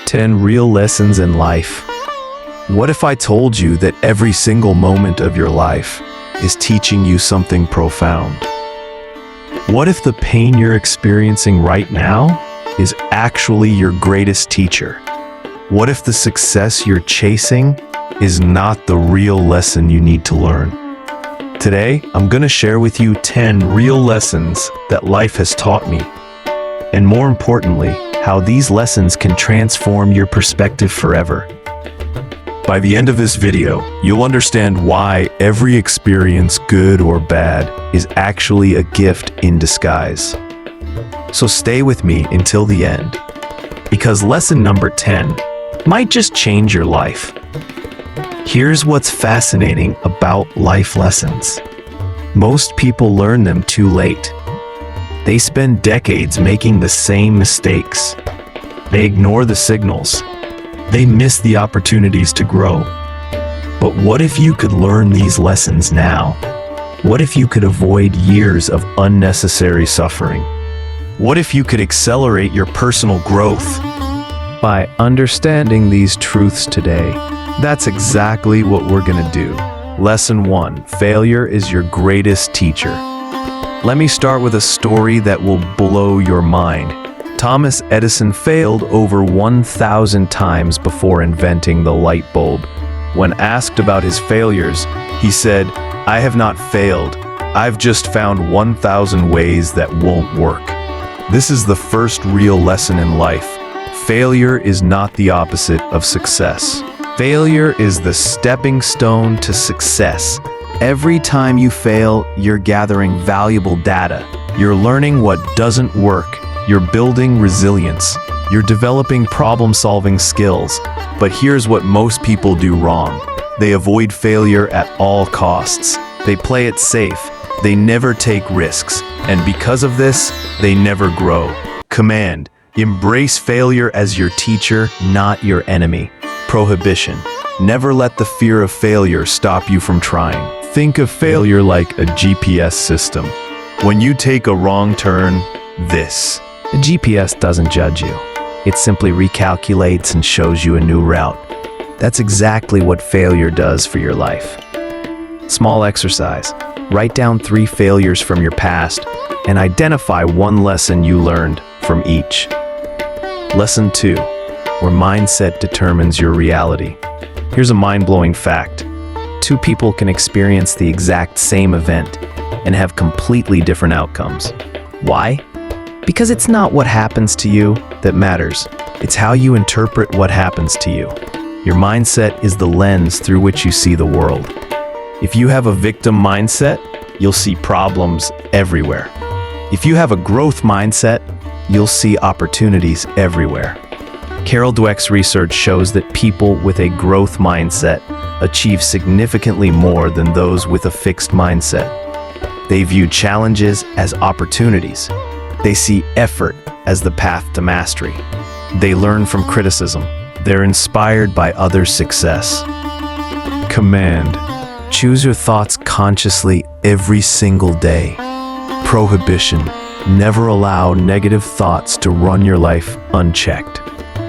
10 real lessons in life. What if I told you that every single moment of your life is teaching you something profound? What if the pain you're experiencing right now is actually your greatest teacher? What if the success you're chasing is not the real lesson you need to learn? Today, I'm going to share with you 10 real lessons that life has taught me. And more importantly, how these lessons can transform your perspective forever. By the end of this video, you'll understand why every experience, good or bad, is actually a gift in disguise. So stay with me until the end, because lesson number 10 might just change your life. Here's what's fascinating about life lessons. Most people learn them too late. They spend decades making the same mistakes. They ignore the signals. They miss the opportunities to grow. But what if you could learn these lessons now? What if you could avoid years of unnecessary suffering? What if you could accelerate your personal growth? By understanding these truths today, that's exactly what we're gonna do. Lesson 1, failure is your greatest teacher. Let me start with a story that will blow your mind. Thomas Edison failed over 1,000 times before inventing the light bulb. When asked about his failures, he said, "I have not failed. I've just found 1,000 ways that won't work." This is the first real lesson in life. Failure is not the opposite of success. Failure is the stepping stone to success. Every time you fail, you're gathering valuable data. You're learning what doesn't work. You're building resilience. You're developing problem-solving skills. But here's what most people do wrong. They avoid failure at all costs. They play it safe. They never take risks. And because of this, they never grow. Command: embrace failure as your teacher, not your enemy. Prohibition: never let the fear of failure stop you from trying. Think of failure like a GPS system. When you take a wrong turn, the GPS doesn't judge you. It simply recalculates and shows you a new route. That's exactly what failure does for your life. Small exercise. Write down 3 failures from your past and identify 1 lesson you learned from each. Lesson 2, where mindset determines your reality. Here's a mind-blowing fact. 2 people can experience the exact same event and have completely different outcomes. Why? Because it's not what happens to you that matters. It's how you interpret what happens to you. Your mindset is the lens through which you see the world. If you have a victim mindset, you'll see problems everywhere. If you have a growth mindset, you'll see opportunities everywhere. Carol Dweck's research shows that people with a growth mindset achieve significantly more than those with a fixed mindset. They view challenges as opportunities. They see effort as the path to mastery. They learn from criticism. They're inspired by others' success. Command: choose your thoughts consciously every single day. Prohibition: never allow negative thoughts to run your life unchecked.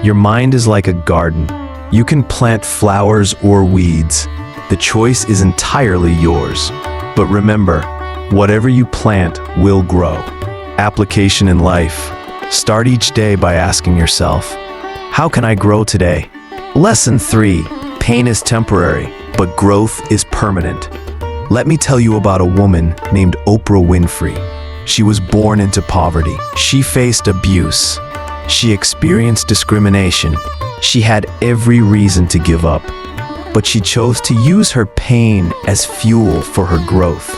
Your mind is like a garden. You can plant flowers or weeds. The choice is entirely yours. But remember, whatever you plant will grow. Application in life. Start each day by asking yourself, how can I grow today? Lesson 3, pain is temporary, but growth is permanent. Let me tell you about a woman named Oprah Winfrey. She was born into poverty. She faced abuse. She experienced discrimination. She had every reason to give up, but she chose to use her pain as fuel for her growth.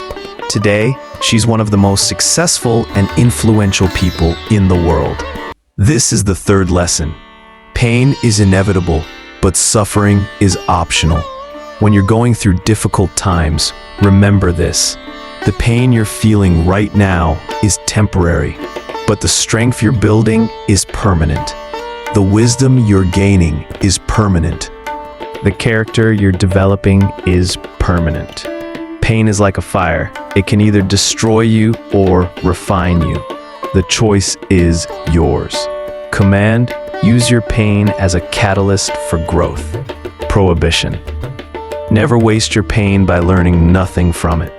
Today, she's one of the most successful and influential people in the world. This is the 3rd lesson. Pain is inevitable, but suffering is optional. When you're going through difficult times, remember this. The pain you're feeling right now is temporary, but the strength you're building is permanent. The wisdom you're gaining is permanent. The character you're developing is permanent. Pain is like a fire. It can either destroy you or refine you. The choice is yours. Command, use your pain as a catalyst for growth. Prohibition. Never waste your pain by learning nothing from it.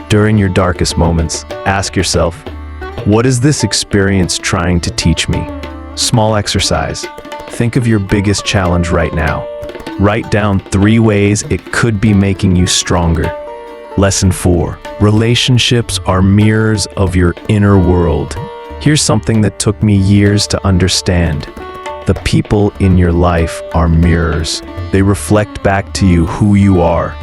During your darkest moments, ask yourself, what is this experience trying to teach me? Small exercise. Think of your biggest challenge right now. Write down 3 ways it could be making you stronger. Lesson 4. Relationships are mirrors of your inner world. Here's something that took me years to understand. The people in your life are mirrors. They reflect back to you who you are.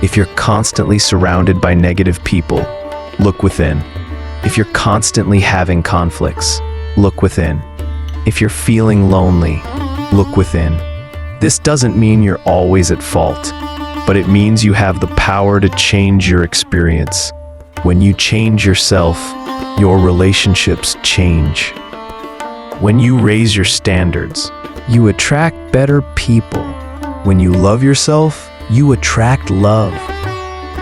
If you're constantly surrounded by negative people, look within. If you're constantly having conflicts, look within. If you're feeling lonely, look within. This doesn't mean you're always at fault, but it means you have the power to change your experience. When you change yourself, your relationships change. When you raise your standards, you attract better people. When you love yourself, you attract love.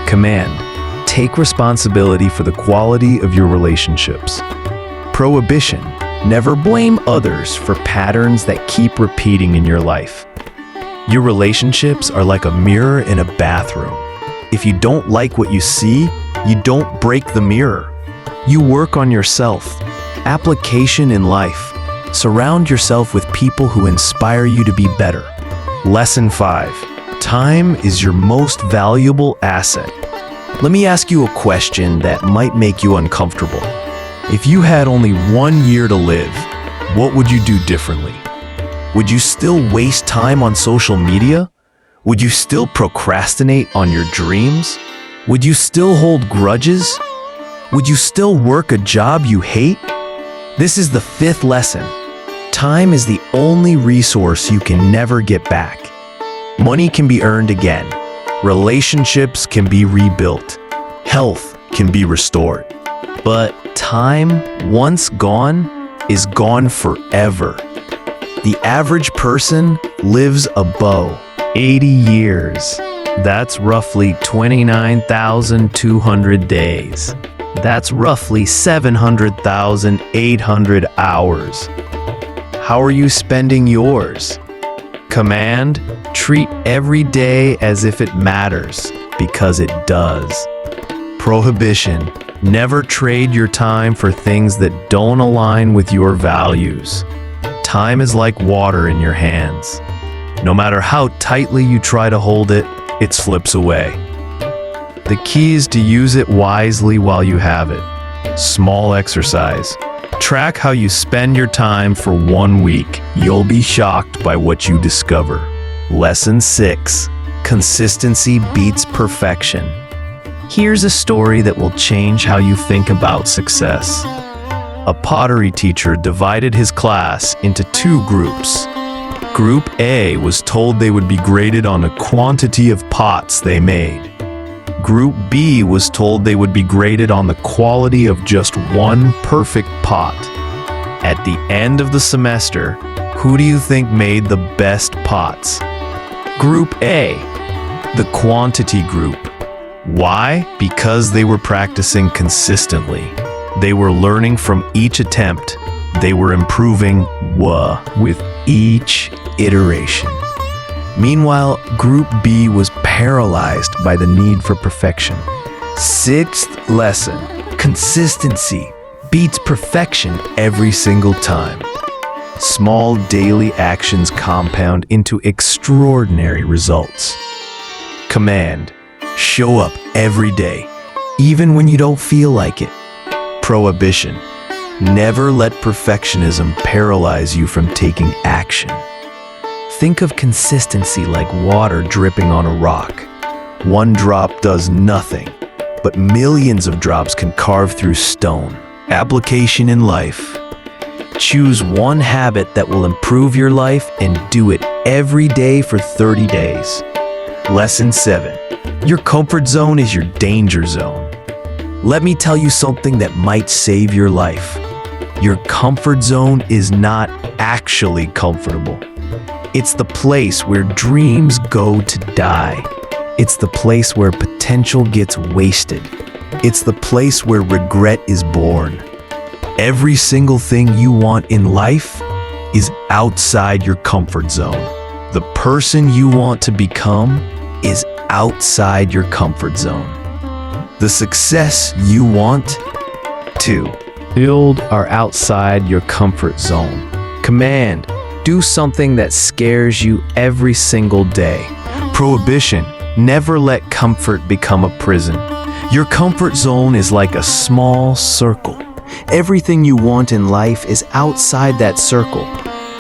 Command, take responsibility for the quality of your relationships. Prohibition, never blame others for patterns that keep repeating in your life. Your relationships are like a mirror in a bathroom. If you don't like what you see, you don't break the mirror. You work on yourself. Application in life. Surround yourself with people who inspire you to be better. Lesson 5. Time is your most valuable asset. Let me ask you a question that might make you uncomfortable. If you had only 1 year to live, what would you do differently? Would you still waste time on social media? Would you still procrastinate on your dreams? Would you still hold grudges? Would you still work a job you hate? This is the 5th lesson. Time is the only resource you can never get back. Money can be earned again. Relationships can be rebuilt. Health can be restored. But time, once gone, is gone forever. The average person lives above 80 years. That's roughly 29,200 days. That's roughly 700,800 hours. How are you spending yours? Command, treat every day as if it matters, because it does. Prohibition, never trade your time for things that don't align with your values. Time is like water in your hands. No matter how tightly you try to hold it, it slips away. The key is to use it wisely while you have it. Small exercise. Track how you spend your time for 1 week. You'll be shocked by what you discover. Lesson 6. Consistency beats perfection. Here's a story that will change how you think about success. A pottery teacher divided his class into 2 groups. Group A was told they would be graded on the quantity of pots they made. Group B was told they would be graded on the quality of just 1 perfect pot. At the end of the semester, who do you think made the best pots? Group A, the quantity group. Why? Because they were practicing consistently. They were learning from each attempt. They were improving with each iteration. Meanwhile, Group B was paralyzed by the need for perfection. 6th lesson. Consistency beats perfection every single time. Small daily actions compound into extraordinary results. Command. Show up every day, even when you don't feel like it. Prohibition. Never let perfectionism paralyze you from taking action. Think of consistency like water dripping on a rock. 1 drop does nothing, but millions of drops can carve through stone. Application in life. Choose 1 habit that will improve your life and do it every day for 30 days. Lesson 7. Your comfort zone is your danger zone. Let me tell you something that might save your life. Your comfort zone is not actually comfortable. It's the place where dreams go to die. It's the place where potential gets wasted. It's the place where regret is born. Every single thing you want in life is outside your comfort zone. The person you want to become is outside your comfort zone. The success you want to build are outside your comfort zone. Command: do something that scares you every single day. Prohibition: never let comfort become a prison. Your comfort zone is like a small circle. Everything you want in life is outside that circle.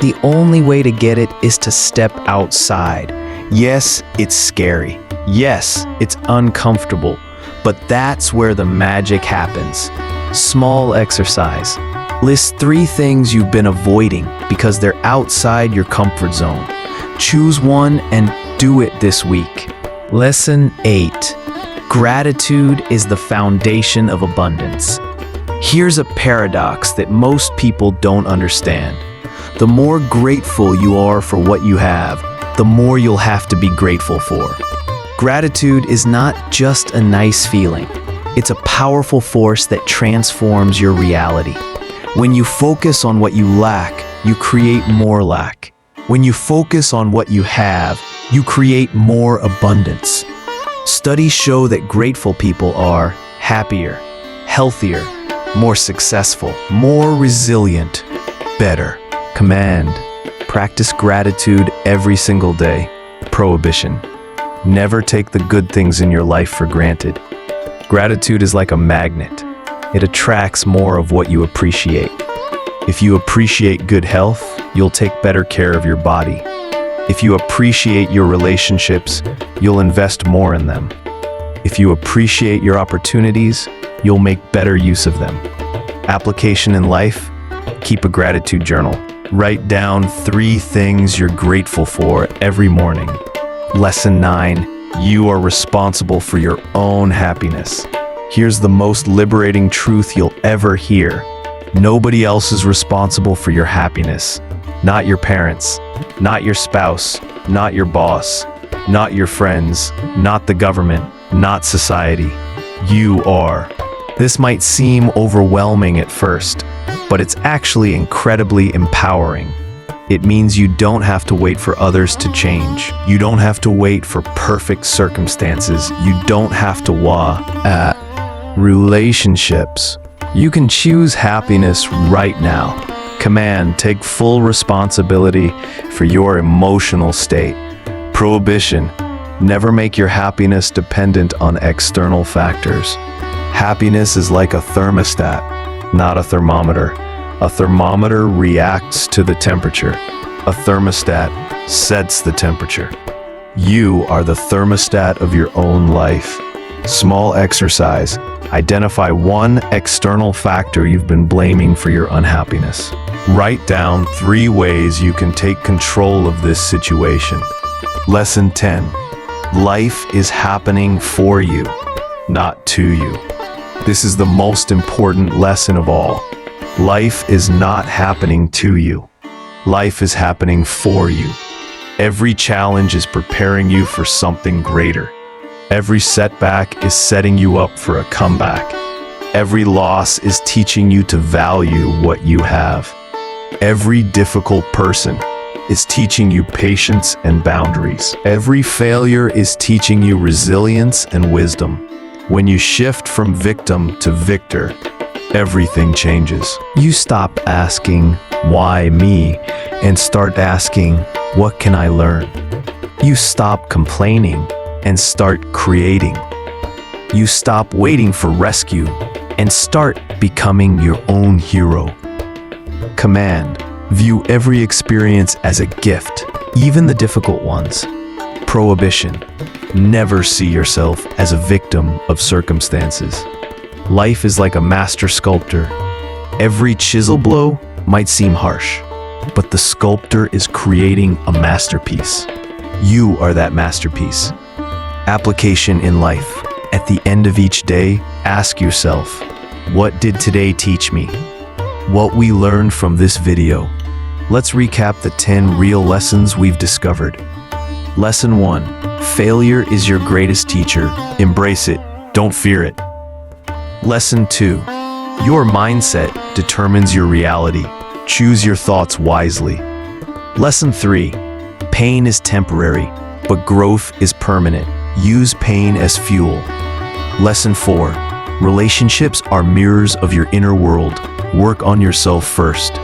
The only way to get it is to step outside. Yes, it's scary. Yes, it's uncomfortable. But that's where the magic happens. Small exercise. List 3 things you've been avoiding because they're outside your comfort zone. Choose one and do it this week. Lesson 8. Gratitude is the foundation of abundance. Here's a paradox that most people don't understand. The more grateful you are for what you have, the more you'll have to be grateful for. Gratitude is not just a nice feeling. It's a powerful force that transforms your reality. When you focus on what you lack, you create more lack. When you focus on what you have, you create more abundance. Studies show that grateful people are happier, healthier, more successful, more resilient, better. Command: practice gratitude every single day. Prohibition: never take the good things in your life for granted. Gratitude is like a magnet. It attracts more of what you appreciate. If you appreciate good health, you'll take better care of your body. If you appreciate your relationships, you'll invest more in them. If you appreciate your opportunities, you'll make better use of them. Application in life: keep a gratitude journal. Write down 3 things you're grateful for every morning. Lesson 9. You are responsible for your own happiness. Here's the most liberating truth you'll ever hear. Nobody else is responsible for your happiness. Not your parents, not your spouse, not your boss, not your friends, not the government, not society. You are. This might seem overwhelming at first, but it's actually incredibly empowering. It means you don't have to wait for others to change. You don't have to wait for perfect circumstances. You don't have to at relationships. You can choose happiness right now. Command: take full responsibility for your emotional state. Prohibition: never make your happiness dependent on external factors. Happiness is like a thermostat, not a thermometer. A thermometer reacts to the temperature. A thermostat sets the temperature. You are the thermostat of your own life. Small exercise: identify one external factor you've been blaming for your unhappiness. Write down 3 ways you can take control of this situation. Lesson 10. Life is happening for you, not to you. This is the most important lesson of all. Life is not happening to you. Life is happening for you. Every challenge is preparing you for something greater. Every setback is setting you up for a comeback. Every loss is teaching you to value what you have. Every difficult person is teaching you patience and boundaries. Every failure is teaching you resilience and wisdom. When you shift from victim to victor, everything changes. You stop asking, "Why me?" and start asking, "What can I learn?" You stop complaining and start creating. You stop waiting for rescue and start becoming your own hero. Command: view every experience as a gift, even the difficult ones. Prohibition: never see yourself as a victim of circumstances. Life is like a master sculptor. Every chisel blow might seem harsh, but the sculptor is creating a masterpiece. You are that masterpiece. Application in life: at the end of each day, ask yourself, what did today teach me? What we learned from this video. Let's recap the 10 real lessons we've discovered. Lesson 1. Failure is your greatest teacher. Embrace it. Don't fear it. Lesson 2. Your mindset determines your reality. Choose your thoughts wisely. Lesson 3. Pain is temporary, but growth is permanent. Use pain as fuel. Lesson 4. Relationships are mirrors of your inner world. Work on yourself first.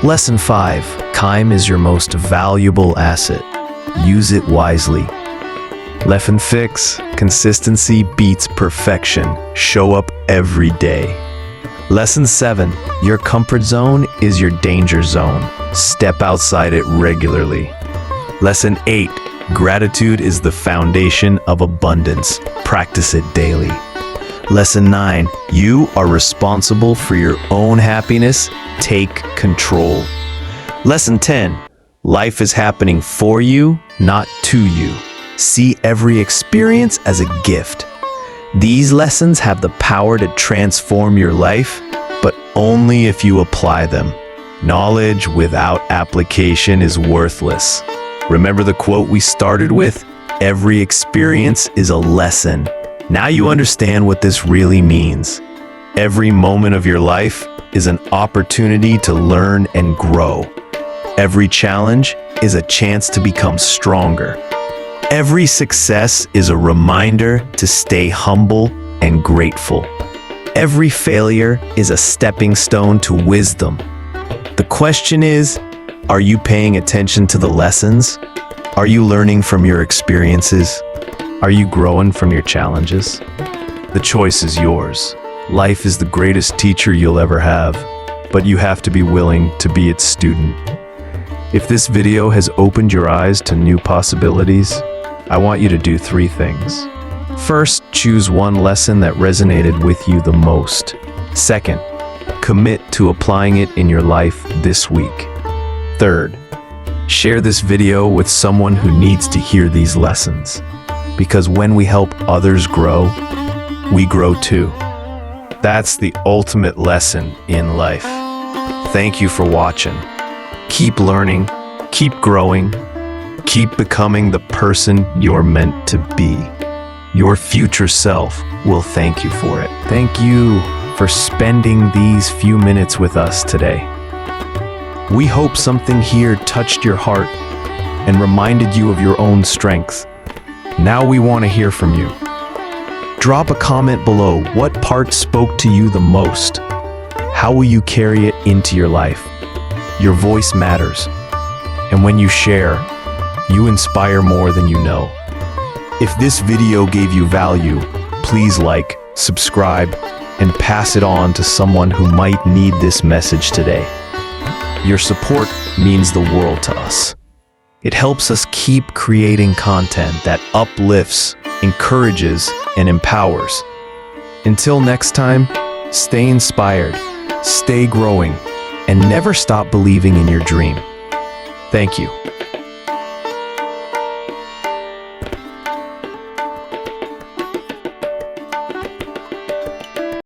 Lesson 5. Time is your most valuable asset. Use it wisely. Lesson 6. Consistency beats perfection. Show up every day. Lesson 7. Your comfort zone is your danger zone. Step outside it regularly. Lesson 8. Gratitude is the foundation of abundance. Practice it daily. Lesson 9. You are responsible for your own happiness. Take control. Lesson 10. Life is happening for you, not to you. See every experience as a gift. These lessons have the power to transform your life, but only if you apply them. Knowledge without application is worthless. Remember the quote we started with? Every experience is a lesson. Now you understand what this really means. Every moment of your life is an opportunity to learn and grow. Every challenge is a chance to become stronger. Every success is a reminder to stay humble and grateful. Every failure is a stepping stone to wisdom. The question is, are you paying attention to the lessons? Are you learning from your experiences? Are you growing from your challenges? The choice is yours. Life is the greatest teacher you'll ever have, but you have to be willing to be its student. If this video has opened your eyes to new possibilities, I want you to do 3 things. First, choose one lesson that resonated with you the most. Second, commit to applying it in your life this week. Third, share this video with someone who needs to hear these lessons. Because when we help others grow, we grow too. That's the ultimate lesson in life. Thank you for watching. Keep learning, keep growing, keep becoming the person you're meant to be. Your future self will thank you for it. Thank you for spending these few minutes with us today. We hope something here touched your heart and reminded you of your own strength. Now we want to hear from you. Drop a comment below. What part spoke to you the most? How will you carry it into your life? Your voice matters. And when you share, you inspire more than you know. If this video gave you value, please like, subscribe, and pass it on to someone who might need this message today. Your support means the world to us. It helps us keep creating content that uplifts, encourages, and empowers. Until next time, stay inspired, stay growing, and never stop believing in your dream. Thank you.